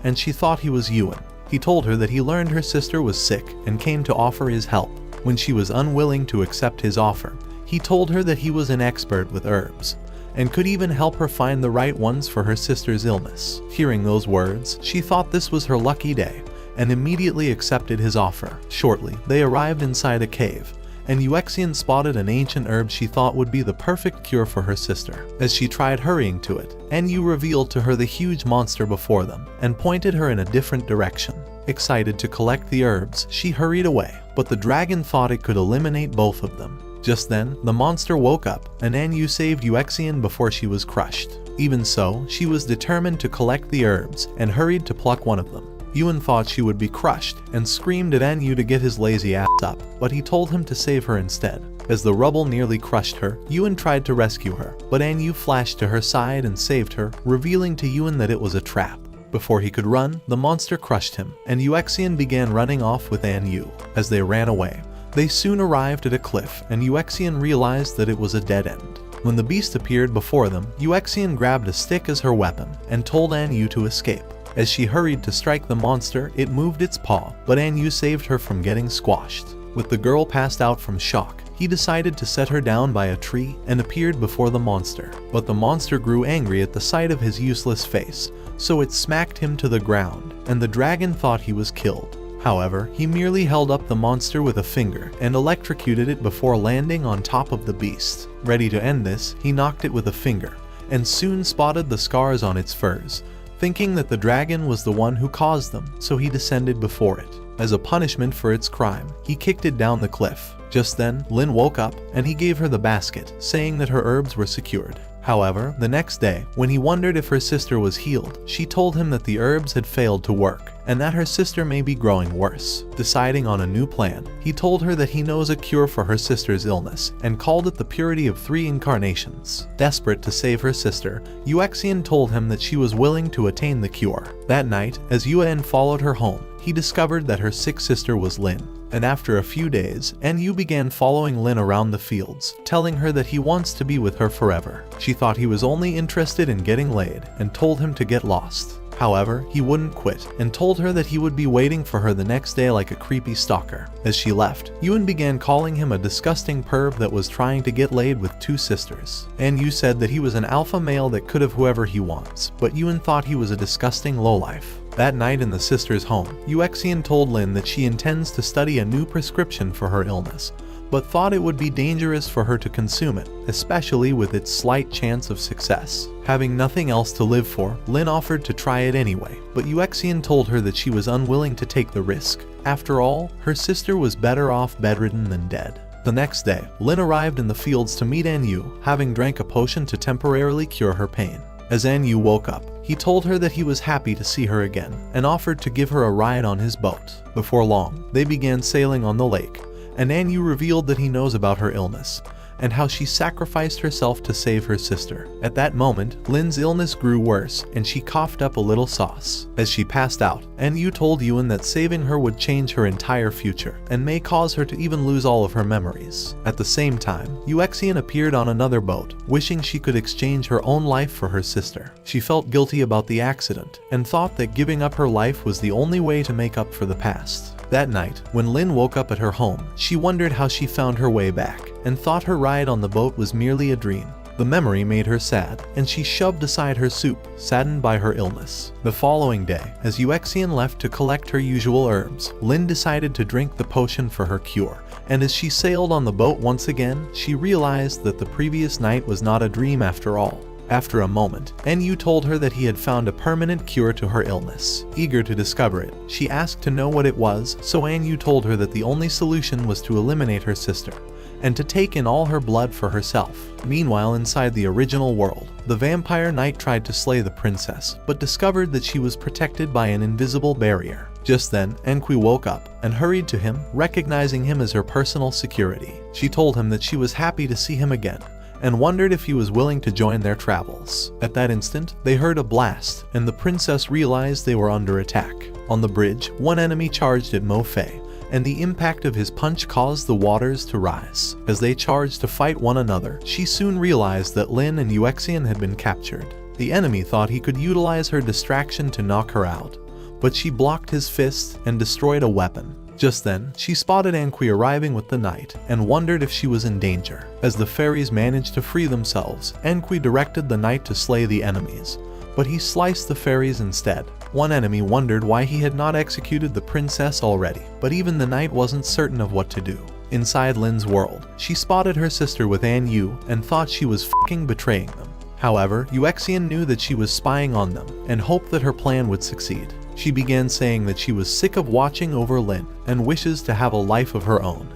and she thought he was Yuan. He told her that he learned her sister was sick and came to offer his help. When she was unwilling to accept his offer, he told her that he was an expert with herbs, and could even help her find the right ones for her sister's illness. Hearing those words, she thought this was her lucky day, and immediately accepted his offer. Shortly, they arrived inside a cave, and Isekai'd spotted an ancient herb she thought would be the perfect cure for her sister. As she tried hurrying to it, An revealed to her the huge monster before them, and pointed her in a different direction. Excited to collect the herbs, she hurried away, but the dragon thought it could eliminate both of them. Just then, the monster woke up, and An saved Isekai'd before she was crushed. Even so, she was determined to collect the herbs, and hurried to pluck one of them. Yuan thought she would be crushed, and screamed at An to get his lazy ass up, but he told him to save her instead. As the rubble nearly crushed her, Yuan tried to rescue her, but An flashed to her side and saved her, revealing to Yuan that it was a trap. Before he could run, the monster crushed him, and Isekai'd began running off with An. As they ran away, they soon arrived at a cliff, and Isekai'd realized that it was a dead end. When the beast appeared before them, Isekai'd grabbed a stick as her weapon, and told An to escape. As she hurried to strike the monster, it moved its paw, but An saved her from getting squashed. With the girl passed out from shock, he decided to set her down by a tree and appeared before the monster. But the monster grew angry at the sight of his useless face, so it smacked him to the ground, and the dragon thought he was killed. However, he merely held up the monster with a finger and electrocuted it before landing on top of the beast. Ready to end this, he knocked it with a finger, and soon spotted the scars on its furs, thinking that the dragon was the one who caused them, so he descended before it. As a punishment for its crime, he kicked it down the cliff. Just then, Lin woke up, and he gave her the basket, saying that her herbs were secured. However, the next day, when he wondered if her sister was healed, she told him that the herbs had failed to work, and that her sister may be growing worse. Deciding on a new plan, he told her that he knows a cure for her sister's illness, and called it the purity of 3 incarnations. Desperate to save her sister, Isekai'd told him that she was willing to attain the cure. That night, as Yuan followed her home, he discovered that her sick sister was Lin. And after a few days, An began following Lin around the fields, telling her that he wants to be with her forever. She thought he was only interested in getting laid, and told him to get lost. However, he wouldn't quit, and told her that he would be waiting for her the next day like a creepy stalker. As she left, Yuan began calling him a disgusting perv that was trying to get laid with 2 sisters. An said that he was an alpha male that could have whoever he wants, but Yuan thought he was a disgusting lowlife. That night in the sisters' home, Isekai'd told Lin that she intends to study a new prescription for her illness, but thought it would be dangerous for her to consume it, especially with its slight chance of success. Having nothing else to live for, Lin offered to try it anyway, but Isekai'd told her that she was unwilling to take the risk. After all, her sister was better off bedridden than dead. The next day, Lin arrived in the fields to meet Yu, having drank a potion to temporarily cure her pain. As Yu woke up, he told her that he was happy to see her again and offered to give her a ride on his boat. Before long, they began sailing on the lake, and Yu revealed that he knows about her illness and how she sacrificed herself to save her sister. At that moment, Lin's illness grew worse and she coughed up a little sauce. As she passed out, Yu told Yuan that saving her would change her entire future and may cause her to even lose all of her memories. At the same time, Yuexian appeared on another boat, wishing she could exchange her own life for her sister. She felt guilty about the accident and thought that giving up her life was the only way to make up for the past. That night, when Lin woke up at her home, she wondered how she found her way back and thought her ride on the boat was merely a dream. The memory made her sad, and she shoved aside her soup, saddened by her illness. The following day, as Yuexian left to collect her usual herbs, Lin decided to drink the potion for her cure, and as she sailed on the boat once again, she realized that the previous night was not a dream after all. After a moment, Yu told her that he had found a permanent cure to her illness. Eager to discover it, she asked to know what it was, so Yu told her that the only solution was to eliminate her sister and to take in all her blood for herself. Meanwhile, inside the original world, the vampire knight tried to slay the princess, but discovered that she was protected by an invisible barrier. Just then, Enqui woke up and hurried to him, recognizing him as her personal security. She told him that she was happy to see him again, and wondered if he was willing to join their travels. At that instant, they heard a blast, and the princess realized they were under attack. On the bridge, one enemy charged at Mo Fei, and the impact of his punch caused the waters to rise. As they charged to fight one another, she soon realized that Lin and Yuexian had been captured. The enemy thought he could utilize her distraction to knock her out, but she blocked his fist and destroyed a weapon. Just then, she spotted Enqui arriving with the knight and wondered if she was in danger. As the fairies managed to free themselves, Enqui directed the knight to slay the enemies, but he sliced the fairies instead. One enemy wondered why he had not executed the princess already, but even the knight wasn't certain of what to do. Inside Lin's world, she spotted her sister with Yu and thought she was f***ing betraying them. However, Yuexian knew that she was spying on them and hoped that her plan would succeed. She began saying that she was sick of watching over Lin and wishes to have a life of her own,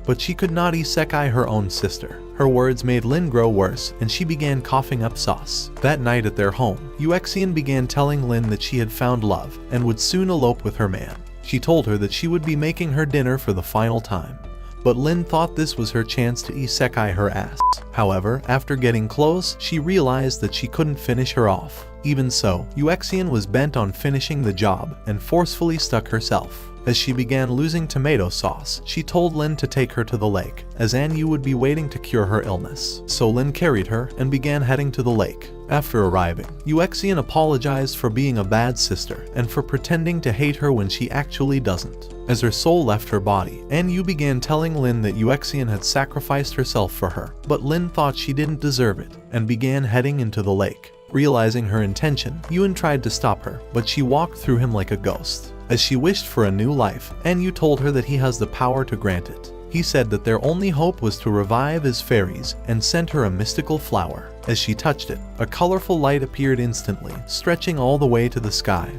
but she could not isekai her own sister. Her words made Lin grow worse, and she began coughing up sauce. That night at their home, Yuexian began telling Lin that she had found love and would soon elope with her man. She told her that she would be making her dinner for the final time, but Lin thought this was her chance to isekai her ass. However, after getting close, she realized that she couldn't finish her off. Even so, Yuexian was bent on finishing the job and forcefully stuck herself. As she began losing tomato sauce, she told Lin to take her to the lake, as Yu would be waiting to cure her illness. So Lin carried her and began heading to the lake. After arriving, Yuexian apologized for being a bad sister and for pretending to hate her when she actually doesn't. As her soul left her body, Yu began telling Lin that Yuexian had sacrificed herself for her, but Lin thought she didn't deserve it and began heading into the lake. Realizing her intention, Yuan tried to stop her, but she walked through him like a ghost. As she wished for a new life, Yu told her that he has the power to grant it. He said that their only hope was to revive his fairies and sent her a mystical flower. As she touched it, a colorful light appeared instantly, stretching all the way to the sky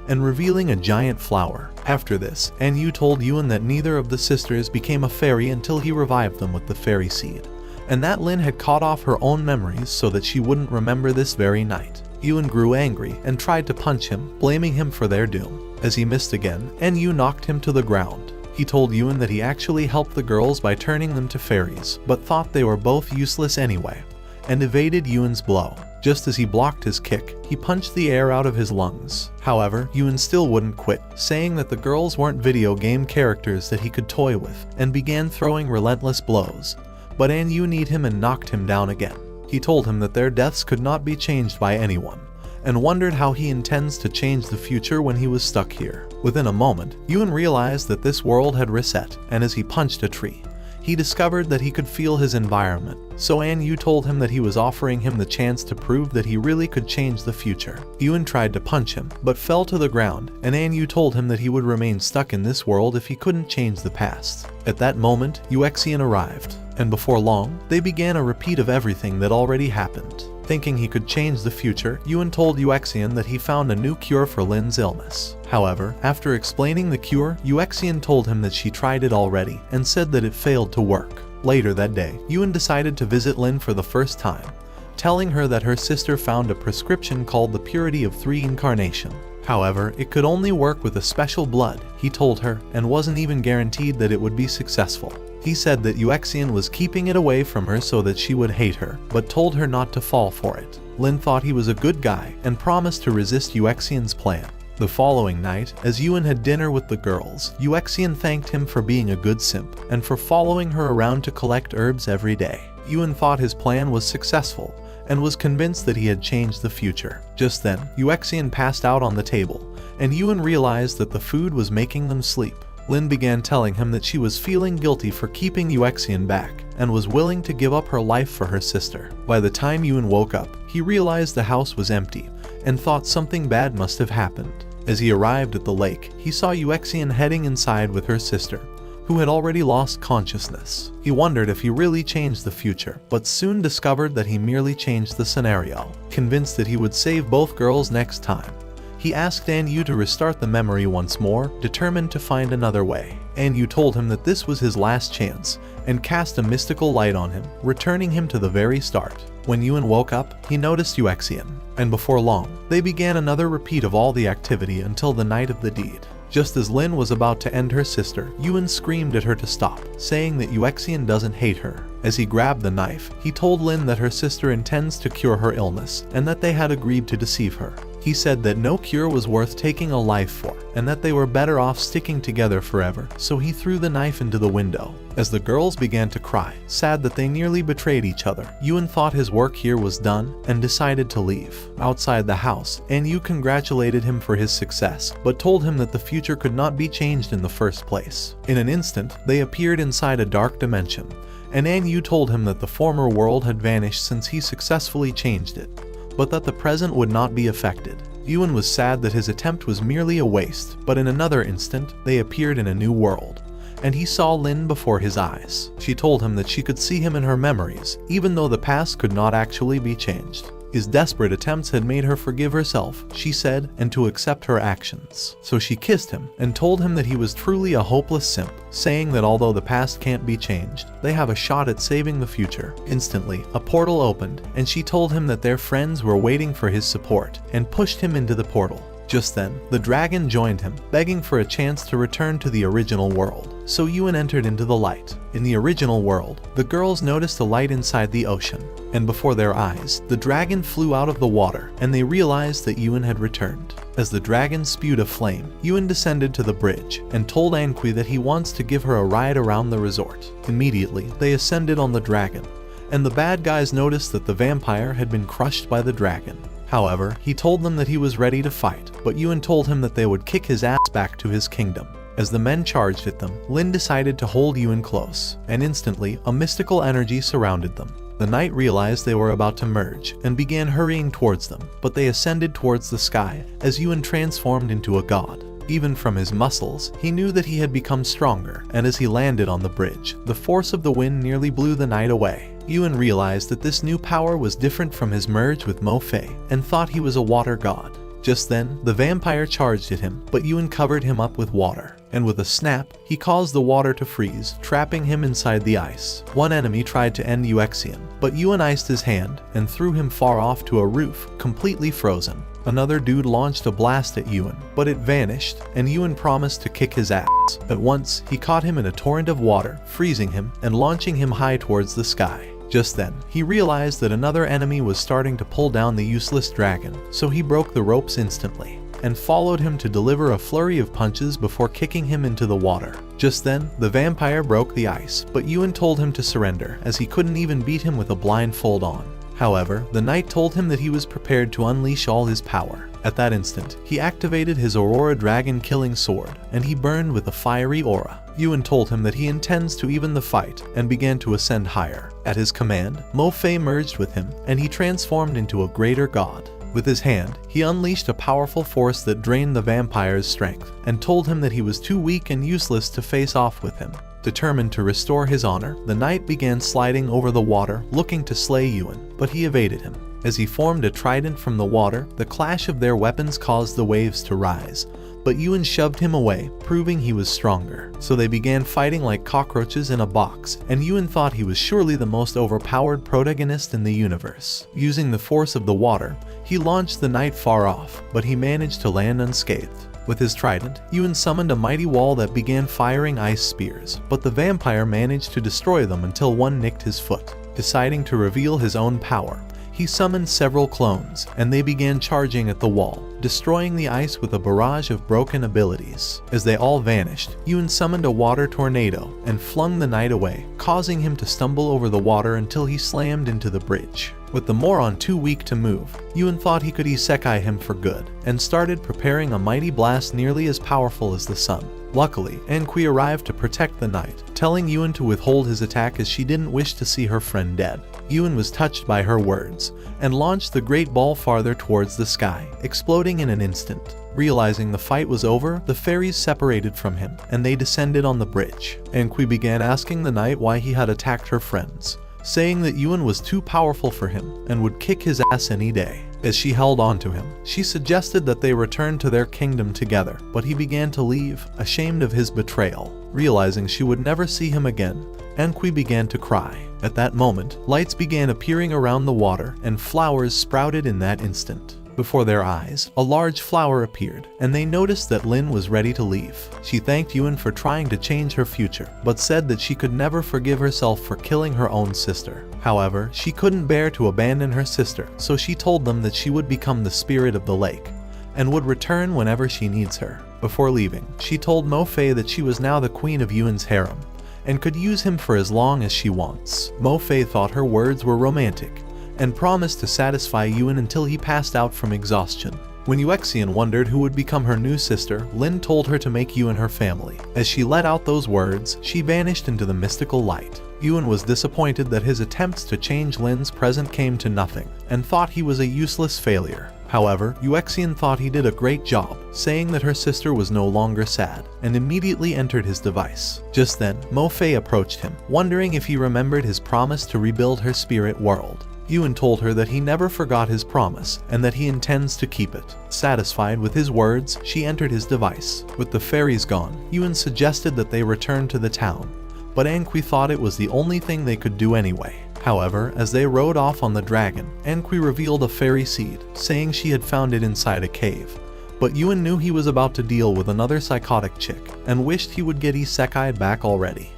and revealing a giant flower. After this, Yu told Yuan that neither of the sisters became a fairy until he revived them with the fairy seed, and that Lin had cut off her own memories so that she wouldn't remember this very night. Yuan grew angry and tried to punch him, blaming him for their doom. As he missed again, Yu knocked him to the ground. He told Yuan that he actually helped the girls by turning them to fairies, but thought they were both useless anyway, and evaded Yuan's blow. Just as he blocked his kick, he punched the air out of his lungs. However, Yuan still wouldn't quit, saying that the girls weren't video game characters that he could toy with, and began throwing relentless blows. But Yu kneed him and knocked him down again. He told him that their deaths could not be changed by anyone, and wondered how he intends to change the future when he was stuck here. Within a moment, Yuan realized that this world had reset, and as he punched a tree, he discovered that he could feel his environment. So Yu told him that he was offering him the chance to prove that he really could change the future. Yuan tried to punch him, but fell to the ground, and Yu told him that he would remain stuck in this world if he couldn't change the past. At that moment, Yuexian arrived, and before long, they began a repeat of everything that already happened. Thinking he could change the future, Yuan told Yuexian that he found a new cure for Lin's illness. However, after explaining the cure, Yuexian told him that she tried it already and said that it failed to work. Later that day, Yuen decided to visit Lin for the first time, telling her that her sister found a prescription called the Purity of 3 Incarnation. However, it could only work with a special blood, he told her, and wasn't even guaranteed that it would be successful. He said that Yuexian was keeping it away from her so that she would hate her, but told her not to fall for it. Lin thought he was a good guy and promised to resist Yuexian's plan. The following night, as Yuen had dinner with the girls, Yuexian thanked him for being a good simp and for following her around to collect herbs every day. Yuen thought his plan was successful and was convinced that he had changed the future. Just then, Yuexian passed out on the table, and Yuen realized that the food was making them sleep. Lin began telling him that she was feeling guilty for keeping Yuexian back and was willing to give up her life for her sister. By the time Yuen woke up, he realized the house was empty and thought something bad must have happened. As he arrived at the lake, he saw Yuexian heading inside with her sister, who had already lost consciousness. He wondered if he really changed the future, but soon discovered that he merely changed the scenario. Convinced that he would save both girls next time, he asked An Yu to restart the memory once more, determined to find another way. An Yu told him that this was his last chance, and cast a mystical light on him, returning him to the very start. When Yuen woke up, he noticed Yuexian, and before long, they began another repeat of all the activity until the night of the deed. Just as Lin was about to end her sister, Yuen screamed at her to stop, saying that Yuexian doesn't hate her. As he grabbed the knife, he told Lin that her sister intends to cure her illness, and that they had agreed to deceive her. He said that no cure was worth taking a life for, and that they were better off sticking together forever, so he threw the knife into the window. As the girls began to cry, sad that they nearly betrayed each other, Yuen thought his work here was done and decided to leave. Outside the house, An Yu congratulated him for his success, but told him that the future could not be changed in the first place. In an instant, they appeared inside a dark dimension, and An Yu told him that the former world had vanished since he successfully changed it, but that the present would not be affected. Yuen was sad that his attempt was merely a waste, but in another instant, they appeared in a new world, and he saw Lin before his eyes. She told him that she could see him in her memories, even though the past could not actually be changed. His desperate attempts had made her forgive herself, she said, and to accept her actions. So she kissed him and told him that he was truly a hopeless simp, saying that although the past can't be changed, they have a shot at saving the future. Instantly, a portal opened, and she told him that their friends were waiting for his support, and pushed him into the portal. Just then, the dragon joined him, begging for a chance to return to the original world. So Yuen entered into the light. In the original world, the girls noticed a light inside the ocean, and before their eyes, the dragon flew out of the water, and they realized that Yuen had returned. As the dragon spewed a flame, Yuen descended to the bridge, and told Anqui that he wants to give her a ride around the resort. Immediately, they ascended on the dragon, and the bad guys noticed that the vampire had been crushed by the dragon. However, he told them that he was ready to fight, but Yuen told him that they would kick his ass back to his kingdom. As the men charged at them, Lin decided to hold Yuen close, and instantly, a mystical energy surrounded them. The knight realized they were about to merge, and began hurrying towards them, but they ascended towards the sky, as Yuen transformed into a god. Even from his muscles, he knew that he had become stronger, and as he landed on the bridge, the force of the wind nearly blew the knight away. Yuen realized that this new power was different from his merge with Mo Fei, and thought he was a water god. Just then, the vampire charged at him, but Yuen covered him up with water, and with a snap, he caused the water to freeze, trapping him inside the ice. One enemy tried to end Yuexian, but Yuen iced his hand and threw him far off to a roof, completely frozen. Another dude launched a blast at Yuen, but it vanished, and Yuen promised to kick his ass. At once, he caught him in a torrent of water, freezing him and launching him high towards the sky. Just then, he realized that another enemy was starting to pull down the useless dragon, so he broke the ropes instantly, and followed him to deliver a flurry of punches before kicking him into the water. Just then, the vampire broke the ice, but Yuen told him to surrender, as he couldn't even beat him with a blindfold on. However, the knight told him that he was prepared to unleash all his power. At that instant, he activated his Aurora Dragon Killing Sword, and he burned with a fiery aura. Yuen told him that he intends to even the fight, and began to ascend higher. At his command, Mo Fei merged with him, and he transformed into a greater god. With his hand, he unleashed a powerful force that drained the vampire's strength, and told him that he was too weak and useless to face off with him. Determined to restore his honor, the knight began sliding over the water, looking to slay Yuen, but he evaded him. As he formed a trident from the water, the clash of their weapons caused the waves to rise, but Yuen shoved him away, proving he was stronger. So they began fighting like cockroaches in a box, and Yuen thought he was surely the most overpowered protagonist in the universe. Using the force of the water, he launched the knight far off, but he managed to land unscathed. With his trident, Yuen summoned a mighty wall that began firing ice spears, but the vampire managed to destroy them until one nicked his foot. Deciding to reveal his own power, he summoned several clones, and they began charging at the wall, destroying the ice with a barrage of broken abilities. As they all vanished, Yuen summoned a water tornado and flung the knight away, causing him to stumble over the water until he slammed into the bridge. With the Moron too weak to move, Yuen thought he could Isekai him for good, and started preparing a mighty blast nearly as powerful as the sun. Luckily, Anqi arrived to protect the knight, telling Yuen to withhold his attack as she didn't wish to see her friend dead. Yuen was touched by her words, and launched the great ball farther towards the sky, exploding in an instant. Realizing the fight was over, the fairies separated from him, and they descended on the bridge. Anqi began asking the knight why he had attacked her friends, saying that Yuen was too powerful for him and would kick his ass any day. As she held on to him, she suggested that they return to their kingdom together, but he began to leave, ashamed of his betrayal. Realizing she would never see him again, Anqi began to cry. At that moment, lights began appearing around the water, and flowers sprouted in that instant. Before their eyes, a large flower appeared, and they noticed that Lin was ready to leave. She thanked Yuen for trying to change her future, but said that she could never forgive herself for killing her own sister. However, she couldn't bear to abandon her sister, so she told them that she would become the spirit of the lake, and would return whenever she needs her. Before leaving, she told Mo Fei that she was now the queen of Yuen's harem, and could use him for as long as she wants. Mo Fei thought her words were romantic, and promised to satisfy Yuen until he passed out from exhaustion. When Yuexian wondered who would become her new sister, Lin told her to make Yuen her family. As she let out those words, she vanished into the mystical light. Yuen was disappointed that his attempts to change Lin's present came to nothing, and thought he was a useless failure. However, Yuexian thought he did a great job, saying that her sister was no longer sad, and immediately entered his device. Just then, Mo Fei approached him, wondering if he remembered his promise to rebuild her spirit world. Yuen told her that he never forgot his promise, and that he intends to keep it. Satisfied with his words, she entered his device. With the fairies gone, Yuen suggested that they return to the town, but Anqi thought it was the only thing they could do anyway. However, as they rode off on the dragon, Anqi revealed a fairy seed, saying she had found it inside a cave. But Yuen knew he was about to deal with another psychotic chick, and wished he would get Isekai'd back already.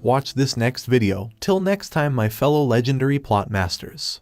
Watch this next video. Till next time, my fellow legendary plot masters.